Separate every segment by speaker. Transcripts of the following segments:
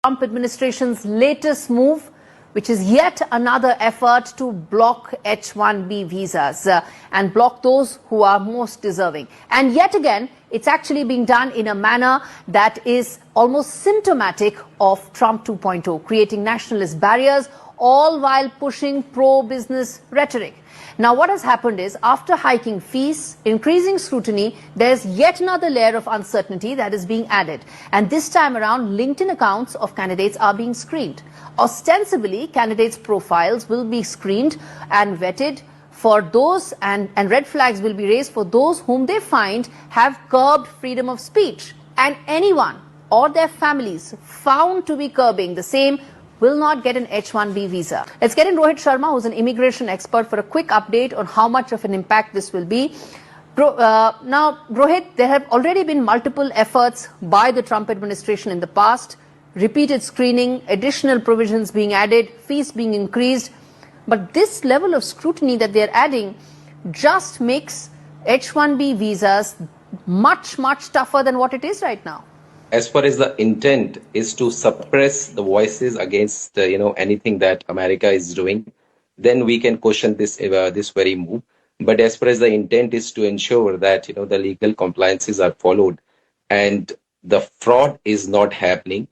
Speaker 1: Trump administration's latest move, which is yet another effort to block H-1B visas and block those who are most deserving. And yet again, it's actually being done in a manner that is almost symptomatic of Trump 2.0, creating nationalist barriers, all while pushing pro-business rhetoric. Now, what has happened is, after hiking fees, increasing scrutiny, there's yet another layer of uncertainty that is being added. And this time around, LinkedIn accounts of candidates are being screened. Ostensibly, candidates' profiles will be screened and vetted for those, and red flags will be raised for those whom they find have curbed freedom of speech. And anyone or their families found to be curbing the same will not get an H-1B visa. Let's get in Rohit Sharma, who's an immigration expert, for a quick update on how much of an impact this will be. Now, Rohit, there have already been multiple efforts by the Trump administration in the past, repeated screening, additional provisions being added, fees being increased. But this level of scrutiny that they're adding just makes H-1B visas much, much tougher than what it is right now.
Speaker 2: As far as the intent is to suppress the voices against anything that America is doing, then we can question this very move. But as far as the intent is to ensure that the legal compliances are followed and the fraud is not happening,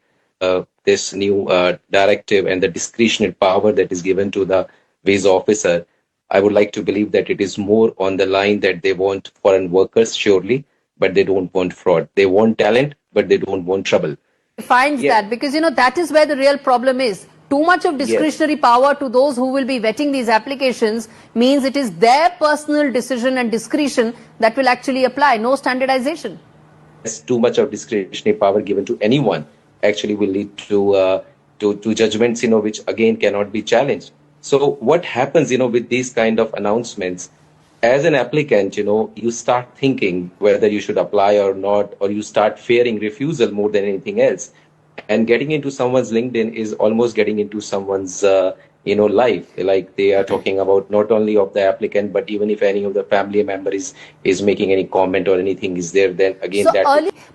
Speaker 2: this new directive and the discretionary power that is given to the visa officer, I would like to believe that it is more on the line that they want foreign workers, surely, but they don't want fraud. They want talent, but they don't want trouble.
Speaker 1: Defines that, because that is where the real problem is. Too much of discretionary power to those who will be vetting these applications means it is their personal decision and discretion that will actually apply, no standardization.
Speaker 2: Yes, too much of discretionary power given to anyone actually will lead to judgments, which again cannot be challenged. So what happens, with these kind of announcements? As an applicant, you start thinking whether you should apply or not, or you start fearing refusal more than anything else. And getting into someone's LinkedIn is almost getting into someone's, life. Like they are talking about not only of the applicant, but even if any of the family member is making any comment or anything is there, then again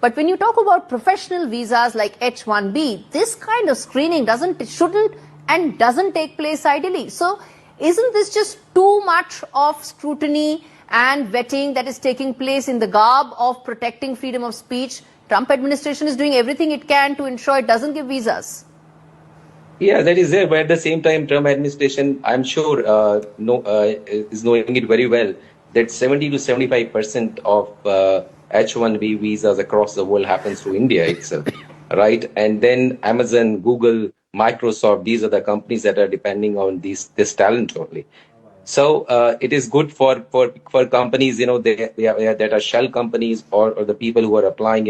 Speaker 1: But when you talk about professional visas like H-1B, this kind of screening shouldn't take place ideally. So isn't this just too much of scrutiny and vetting that is taking place in the garb of protecting freedom of speech? Trump administration is doing everything it can to ensure it doesn't give visas.
Speaker 2: Yeah, that is there. But at the same time, Trump administration, I'm sure, is knowing it very well that 70 to 75% of H-1B visas across the world happens through India itself, right? And then Amazon, Google, Microsoft, these are the companies that are depending on this talent only. So it is good for companies, that are shell companies or the people who are applying,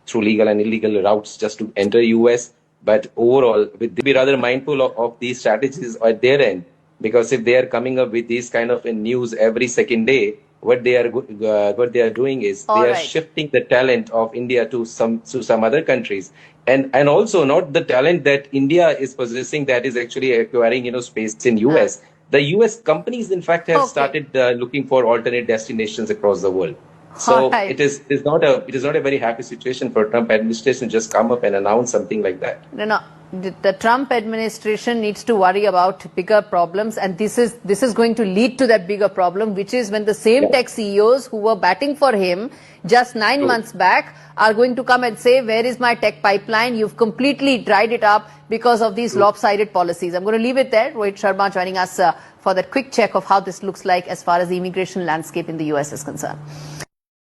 Speaker 2: through legal and illegal routes just to enter US. But overall, they be rather mindful of these strategies at their end, because if they are coming up with these kind of news every second day, what they are doing is they are shifting the talent of India to some other countries, and also not the talent that India is possessing that is actually acquiring space in US. The US companies, in fact, have started looking for alternate destinations across the world. So it is not a very happy situation for Trump administration just come up and announce something like that.
Speaker 1: No. The Trump administration needs to worry about bigger problems, and this is going to lead to that bigger problem, which is when the same tech CEOs who were batting for him just 9 months back are going to come and say, where is my tech pipeline? You've completely dried it up because of these lopsided policies. I'm going to leave it there. Rohit Sharma joining us for that quick check of how this looks like as far as the immigration landscape in the US is concerned.